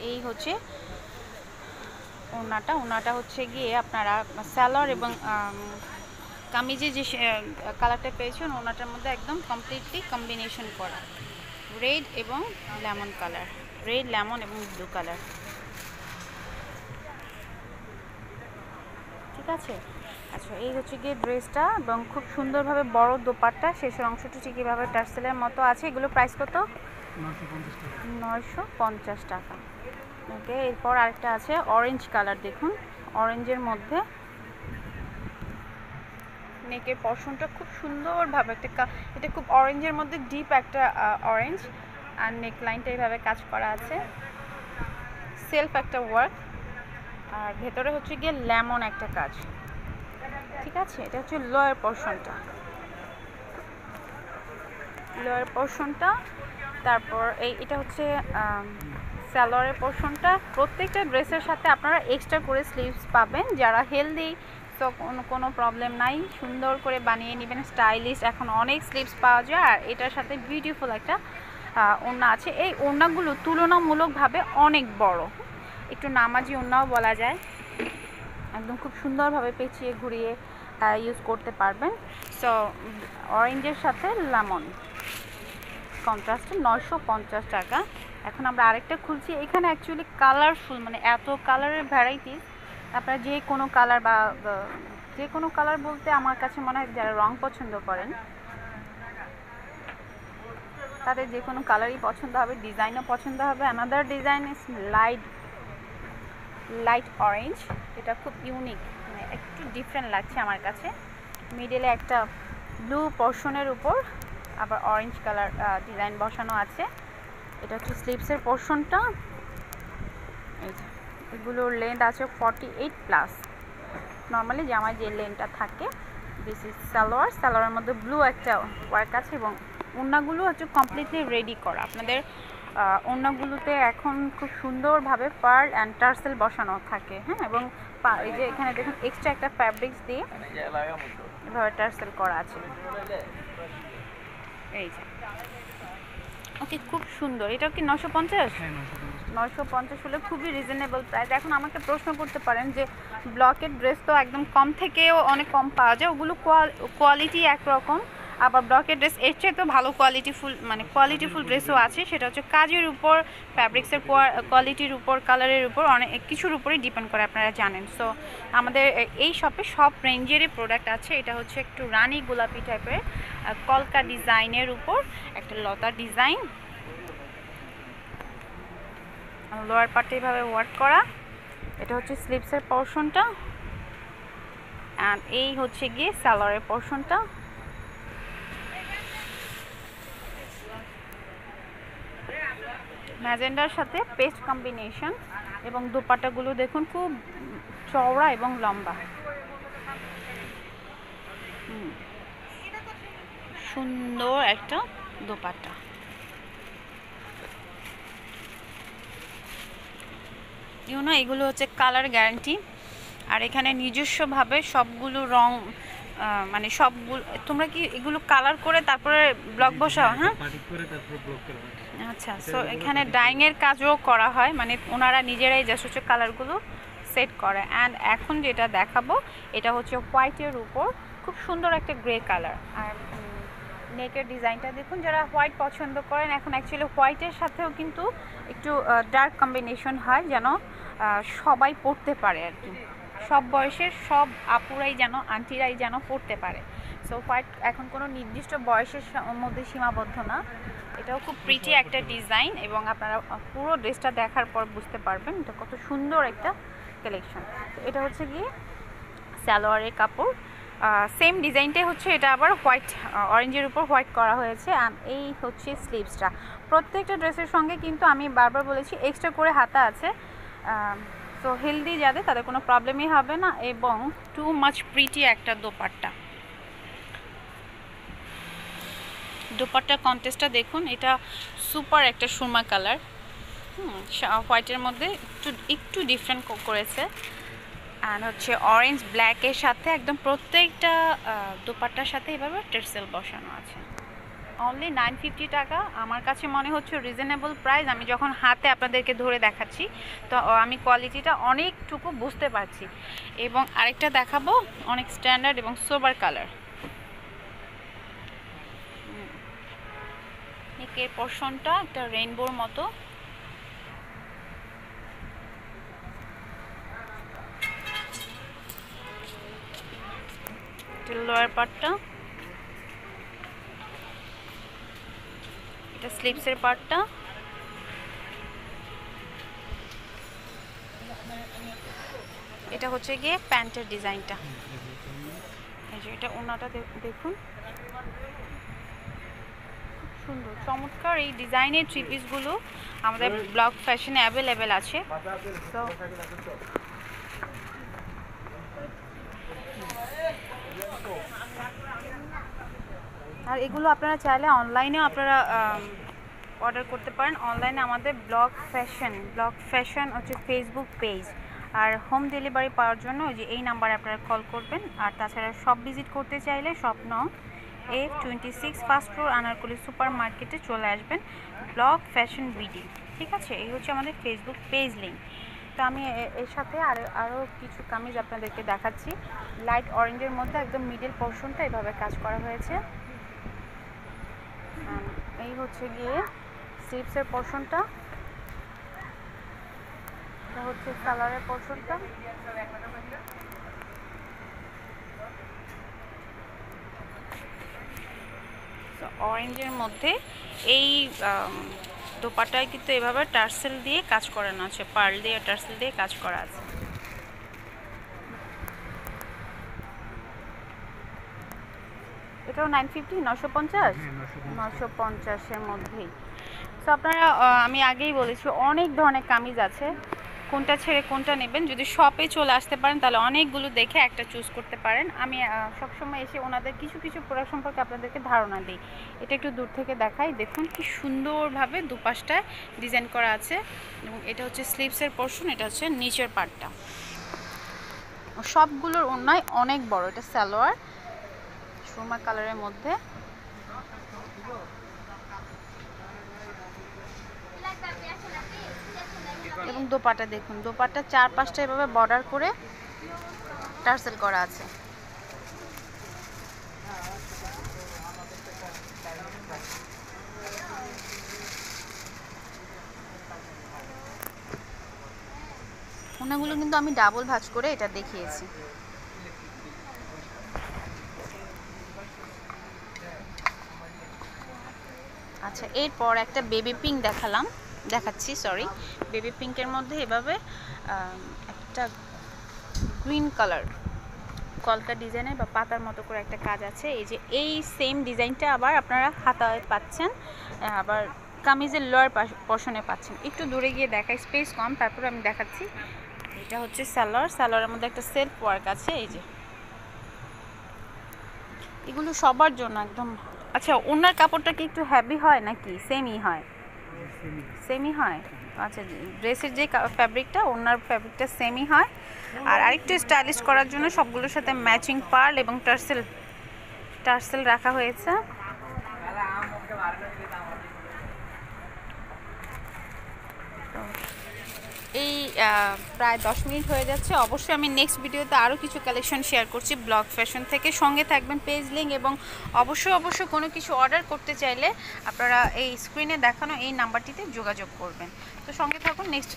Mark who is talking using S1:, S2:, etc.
S1: এই হচ্ছে ওড়নাটা হচ্ছে গিয়ে আপনারা সালোয়ার এবং কামিজে যে কালারটা পেয়েছেন ওড়নাটার মধ্যে একদম কমপ্লিটলি কম্বিনেশন করা, রেড এবং লেমন কালার, রেড লেমন এবং ব্লু কালার। ঠিক আছে, আচ্ছা এই হচ্ছে গিয়ে ড্রেসটা এবং খুব সুন্দরভাবে বড় দোপাট্টা, শেষের অংশটি ঠিক এভাবে টার্সেলের মতো আছে। এগুলো প্রাইস কত? 950 টাকা। ওকে, এরপর আরেকটা আছে অরেঞ্জ কালার, দেখুন অরেঞ্জের মধ্যে নেকের পশনটা খুব সুন্দরভাবে একটা এটা খুব অরেঞ্জের মধ্যে ডিপ একটা অরেঞ্জ, আর নেক লাইনটা এইভাবে কাজ করা আছে, সেলফ একটা ওয়ার্ক, আর ভেতরে হচ্ছে গিয়ে লেমন একটা কাজ। ঠিক আছে, এটা হচ্ছে লোয়ার পোর্শনটা। তারপর এটা হচ্ছে সালোয়ারের পোর্শনটা। প্রত্যেকটা ড্রেসের সাথে আপনারা এক্সট্রা করে স্লিভস পাবেন। যারা হেলদি তো কোনো প্রবলেম নাই, সুন্দর করে বানিয়ে নেবেন, স্টাইলিশ। এখন অনেক স্লিভস পাওয়া যায়, আর এটার সাথে বিউটিফুল একটা ওড়না আছে। এই ওড়নাগুলো তুলনামূলকভাবে অনেক বড়, একটু নামাজি ওড়নাও বলা যায়। একদম খুব সুন্দরভাবে পেঁচিয়ে ঘুরিয়ে ইউজ করতে পারবেন। সো অরেঞ্জের সাথে লেমন কন্ট্রাস্টে 950 টাকা। এখন আমরা আরেকটা খুলছি। এখানে অ্যাকচুয়ালি কালারফুল, মানে এত কালারের ভ্যারাইটিস, আপনারা যে কোনো কালার বা যে কোনো কালার বলতে আমার কাছে মনে হয় যারা রং পছন্দ করেন তাদের যে কোনো কালারই পছন্দ হবে, ডিজাইনও পছন্দ হবে। Another design is light orange, এটা খুব ইউনিক, মানে একটু ডিফারেন্ট লাগছে আমার কাছে। মিডলে একটা ব্লু পোর্শনের উপর আবার অরেঞ্জ কালার ডিজাইন বসানো আছে। এটা হচ্ছে স্লিভসের পোর্শনটা। এগুলোর লেন্থ আছে 48+। নর্মালি জামায় যে লেন্থটা থাকে। দিস ইজ সালোয়ারের মধ্যে ব্লু একটা ওয়ার্ক আছে, এবং ওড়নাগুলো হচ্ছে কমপ্লিটলি রেডি করা। আপনাদের ওড়নাগুলোতে এখন খুব সুন্দরভাবে পার্ল অ্যান্ড টার্সেল বসানো থাকে, হ্যাঁ, এবং এই যে এখানে দেখুন এক্সট্রা একটা ফ্যাব্রিক্স দিয়ে এভাবে টার্সেল করা আছে। এই যে ওকে, খুব সুন্দর। এটা কি 950? 950 হলে খুবই রিজনেবল প্রাইস। এখন আমাকে প্রশ্ন করতে পারেন যে ব্লকের ড্রেস তো একদম কম থেকেও অনেক কম পাওয়া যায়, ওগুলো কোয়ালিটি একরকম, আবার ব্লকের ড্রেস এর চেয়ে তো ভালো কোয়ালিটিফুল ড্রেসও আছে। সেটা হচ্ছে কাজের উপর, ফ্যাব্রিক্সের কোয়ালিটির উপর, কালারের উপর, অনেক কিছুর উপরেই ডিপেন্ড করে, আপনারা জানেন। সো আমাদের এই শপে সব রেঞ্জেরই প্রোডাক্ট আছে। এটা হচ্ছে একটু রানী গোলাপি টাইপের কলকা ডিজাইনের উপর একটা লতা ডিজাইন, লোয়ার পার্টে এইভাবে ওয়ার্ক করা। এটা হচ্ছে স্লিভসের পোর্শনটা, অ্যান্ড এই হচ্ছে গিয়ে সালোয়ারের পোর্শনটা। ম্যাজেন্ডার সাথে পেস্ট কম্বিনেশন, এবং দোপাট্টাগুলো দেখুন খুব চওড়া এবং লম্বা, সুন্দর একটা দোপাট্টা। এগুলো হচ্ছে কালার গ্যারান্টি, আর এখানে নিজস্বভাবে সবগুলো রং, মানে সবগুলো তোমরা কি এগুলো কালার করে তারপরে ব্লক বসাও? হ্যাঁ, আচ্ছা। সো এখানে ডাইংয়ের কাজও করা হয়, মানে ওনারা নিজেরাই জাস্ট হচ্ছে কালারগুলো সেট করে। অ্যান্ড এখন যেটা দেখাবো এটা হচ্ছে হোয়াইটের উপর খুব সুন্দর একটা গ্রে কালার। আর নেকের ডিজাইনটা দেখুন, যারা হোয়াইট পছন্দ করেন, এখন অ্যাকচুয়ালি হোয়াইটের সাথেও কিন্তু একটু ডার্ক কম্বিনেশন হয়, যেন সবাই পরতে পারে আর কি, সব বয়সের সব আপুরাই যেন, আন্টিরাই যেন পরতে পারে। সো হোয়াইট এখন কোনো নির্দিষ্ট বয়সের মধ্যে সীমাবদ্ধ না। এটাও খুব প্রিটি একটা ডিজাইন, এবং আপনারা পুরো ড্রেসটা দেখার পর বুঝতে পারবেন এটা কত সুন্দর একটা কালেকশন। তো এটা হচ্ছে গিয়ে সালোয়ারের কাপড়, সেম ডিজাইনটাই হচ্ছে, এটা আবার হোয়াইট অরেঞ্জের উপর হোয়াইট করা হয়েছে। অ্যান্ড এই হচ্ছে স্লিভসটা। প্রত্যেকটা ড্রেসের সঙ্গে কিন্তু আমি বারবার বলেছি এক্সট্রা করে হাতা আছে। সো হেলদি যাদের, তাদের কোনো প্রবলেমই হবে না, এবং টু মাচ প্রিটি একটা দোপাট্টার কন্টেস্টটা দেখুন। এটা সুপার একটা সুরমা কালার, হোয়াইটের মধ্যে একটু ডিফারেন্ট করেছে। অ্যান্ড হচ্ছে অরেঞ্জ ব্ল্যাকের সাথে একদম প্রত্যেকটা দোপাট্টার সাথে এভাবে টার্সেল বসানো আছে। অনলি 950 টাকা। আমার কাছে মনে হচ্ছে রিজনেবল প্রাইস। আমি যখন হাতে আপনাদেরকে ধরে দেখাচ্ছি তো আমি কোয়ালিটিটা অনেকটুকু বুঝতে পারছি। এবং আরেকটা দেখাবো অনেক স্ট্যান্ডার্ড এবং সোবার কালার। নেকের পোর্শনটা একটা রেইনবোর মতো, লোয়ার পার্টটা, এটা স্লিভসের পার্টটা, এটা হচ্ছে গিয়ে প্যান্টের ডিজাইনটা। এই যে এটা ওনাটা দেখুন, সুন্দর চমৎকার এই ডিজাইনের থ্রি পিসগুলো আমাদের ব্লক ফ্যাশনে অ্যাভেলেবেল আছে। তো আর এগুলো আপনারা চাইলে অনলাইনেও আপনারা অর্ডার করতে পারেন। অনলাইনে আমাদের ব্লক ফ্যাশন হচ্ছে ফেসবুক পেজ। আর হোম ডেলিভারি পাওয়ার জন্য ওই যে এই নাম্বারে আপনারা কল করবেন। আর তাছাড়া শপ ভিজিট করতে চাইলে শপ নং A26 first floor Anarkali super মার্কেটে চলে আসবেন, ব্লক ফ্যাশন বিডি। ঠিক আছে, এই হচ্ছে আমাদের ফেসবুক পেজ লিঙ্ক। তো আমি এর সাথে আরও কিছু কামিজ আপনাদেরকে দেখাচ্ছি। লাইট অরেঞ্জের মধ্যে একদম মিডল পোর্শনটা এভাবে কাজ করা হয়েছে। এই হচ্ছে গিয়ে স্লিভসের পোর্শনটা, এটা হচ্ছে সালোয়ারের পোর্শনটা। অরেঞ্জের মধ্যে এই দোপাটায় কিন্তু এভাবে টার্সেল দিয়ে কাজ করানো আছে, পার্ল দিয়ে টার্সেল দিয়ে কাজ করা আছে। এটাও 950, 950, 950-এর মধ্যেই। তো আপনারা আমি আগেই বলেছি অনেক ধরনের কামিজ আছে, কোনটা ছেড়ে কোনটা নেবেন। যদি শপে চলে আসতে পারেন তাহলে অনেকগুলো দেখে একটা চুজ করতে পারেন। আমি সবসময় এসে ওনাদের কিছু কিছু প্রোডাক্ট সম্পর্কে আপনাদেরকে ধারণা দিই। এটা একটু দূর থেকে দেখাই, দেখুন কি সুন্দরভাবে দুপাশটায় ডিজাইন করা আছে। এবং এটা হচ্ছে স্লিভসের পোর্শন, এটা হচ্ছে নিচের পার্টটা। সবগুলোর ওড়নায় অনেক বড়। এটা সালোয়ার সুরমা কালারের মধ্যে, এবং দোপাটা দেখুন, দোপাটা 4-5টা এভাবে বর্ডার করে টার্সেল করা আছে। ওনাগুলো কিন্তু আমি ডাবল ভাঁজ করে এটা দেখিয়েছি। আচ্ছা, এরপর একটা বেবি পিঙ্ক দেখাচ্ছি সরি। বেবি পিঙ্কের মধ্যে এভাবে একটা গ্রিন কালার কলকা ডিজাইনের বা পাতার মতো করে একটা কাজ আছে। এই যে এই সেম ডিজাইনটা আবার আপনারা হাতায় পাচ্ছেন, আবার কামিজের লোয়ার পোর্শনে পাচ্ছেন। একটু দূরে গিয়ে দেখাই, স্পেস কম, তারপরে আমি দেখাচ্ছি। এটা হচ্ছে সালোয়ারের মধ্যে একটা সেলফ ওয়ার্ক আছে। এই যে এগুলো সবার জন্য একদম। আচ্ছা, ওনার কাপড়টা কি একটু হেভি হয় নাকি সেমই হয়? সেমই হয়। আচ্ছা, ড্রেসের যে ফ্যাব্রিকটা, ওনার ফ্যাব্রিকটা সেমই হয়। আর আরেকটু স্টাইলিশ করার জন্য সবগুলোর সাথে ম্যাচিং পার্ল এবং টার্সেল রাখা হয়েছে। এই প্রায় 10 মিনিট হয়ে যাচ্ছে। অবশ্যই আমি নেক্সট ভিডিওতে আরও কিছু কালেকশন শেয়ার করছি ব্লক ফ্যাশন থেকে। সঙ্গে থাকবেন পেজ লিঙ্ক, এবং অবশ্যই কোনো কিছু অর্ডার করতে চাইলে আপনারা এই স্ক্রিনে দেখানো এই নাম্বারটিতে যোগাযোগ করবেন। তো সঙ্গে থাকুন নেক্সট